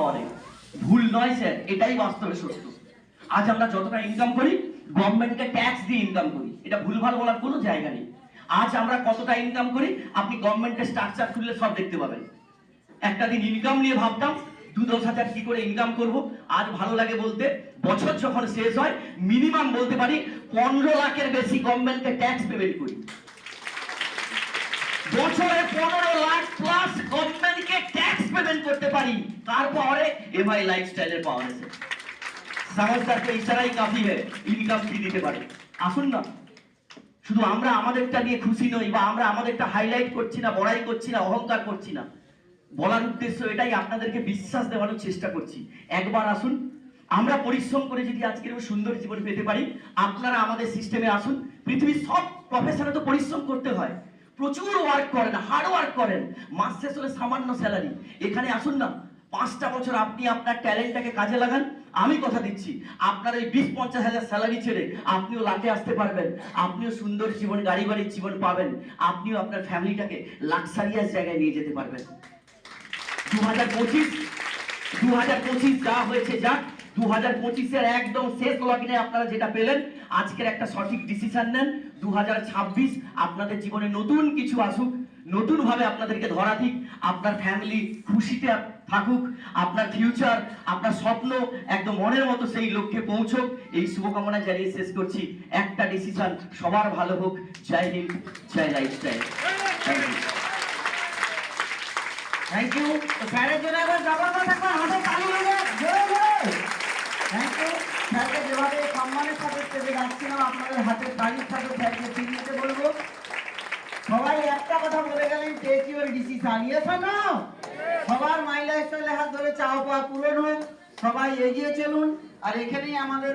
পাওয়া নেই। ভুল নয় স্যার, এটাই বাস্তবে সত্য। আজ আমরা যতটা ইনকাম করি গভর্নমেন্টকে ট্যাক্স দিয়ে ইনকাম করি, এটা ভুলভাল বলার কোনো জায়গা নেই। আজ আমরা কতটা ইনকাম করি আপনি গভর্নমেন্টের স্ট্রাকচার খুললে সব দেখতে পাবেন। একটা দিন ইনকাম নিয়ে ভাবতাম 2-10 হাজার কি করে ইনকাম করব। আজ ভালো লাগে বলতে, বছর যখন শেষ হয় মিনিমাম বলতে পারি 15 লাখের বেশি গভর্নমেন্টকে ট্যাক্স পেমেন্ট করি। বছরে 15 লাখ প্লাস গভর্নমেন্টকে ট্যাক্স পেমেন্ট করতে পারি। তার পাওয়ারে এমআই লাইফস্টাইলের পাওয়ার আছে। समझदार को इशाराई काफी है, ইনকাম কি দিতে পারে। আসুন না, শুধু আমরা আমাদেরটা নিয়ে খুশি নই বা আমরা আমাদেরটা হাইলাইট করছি না, বড়াই করছি না, অহংকার করছি না। বলার উদ্দেশ্য এটাই, আপনাদেরকে বিশ্বাস দেওয়ানোর চেষ্টা করছি। একবার আসুন, আমরা পরিশ্রম করে যদি আজকের সুন্দর জীবন পেতে পারি, আপনারা আমাদের সিস্টেমে আসুন। পৃথিবীর সব প্রফেশনে তো পরিশ্রম করতে হয়, প্রচুর ওয়ার্ক করেন, হার্ড ওয়ার্ক করেন, মাস শেষ হলে সামান্য স্যালারি। এখানে আসুন না, 5টা বছর আপনি আপনার ট্যালেন্টটাকে কাজে লাগান। আমি কথা দিচ্ছি আপনার এই 20-50 হাজার স্যালারি ছেড়ে আপনিও লাখে আসতে পারবেন, আপনিও সুন্দর জীবন, গাড়ি বাড়ির জীবন পাবেন, আপনিও আপনার ফ্যামিলিটাকে লাক্সারিয়াস জায়গায় নিয়ে যেতে পারবেন। 2025 যা হয়েছে যাক, 2025-এর একদম শেষ লগিনে আপনারা যেটা পেলেন, আজকের একটা সঠিক ডিসিশন নেন। 2026 আপনাদের জীবনে নতুন কিছু আসুক, নতুন ভাবে আপনাদেরকে ধরা দিক, আপনার ফ্যামিলি খুশিতে থাকুক, আপনার ফিউচার, আপনার স্বপ্ন একদম মনের মতো সেই লক্ষ্যে পৌঁছুক, এই শুভকামনা জানিয়ে শেষ করছি। একটা ডিসিশন, সবার ভালো হোক। জয় হিন্দ, জয় লাইফস্টাইল। Thank you. তো স্যারের জন্য এবার জবরদস্ত একবার হাতে তালি হয়ে থ্যাংক ইউ। স্যারকে যেভাবে সম্মানের সাথে স্টেজে যাচ্ছিলাম, আপনাদের হাতে তালির সাথে স্যারকে ফিরে নিতে বলবো। সবাই একটা কথা বলে গেলেন, take your decision. Yes or no? সবার মাই লাইফস্টাইলে হাত ধরে চাও পাওয়া পূরণ হোক, সবাই এগিয়ে চলুন। আর এখানেই আমাদের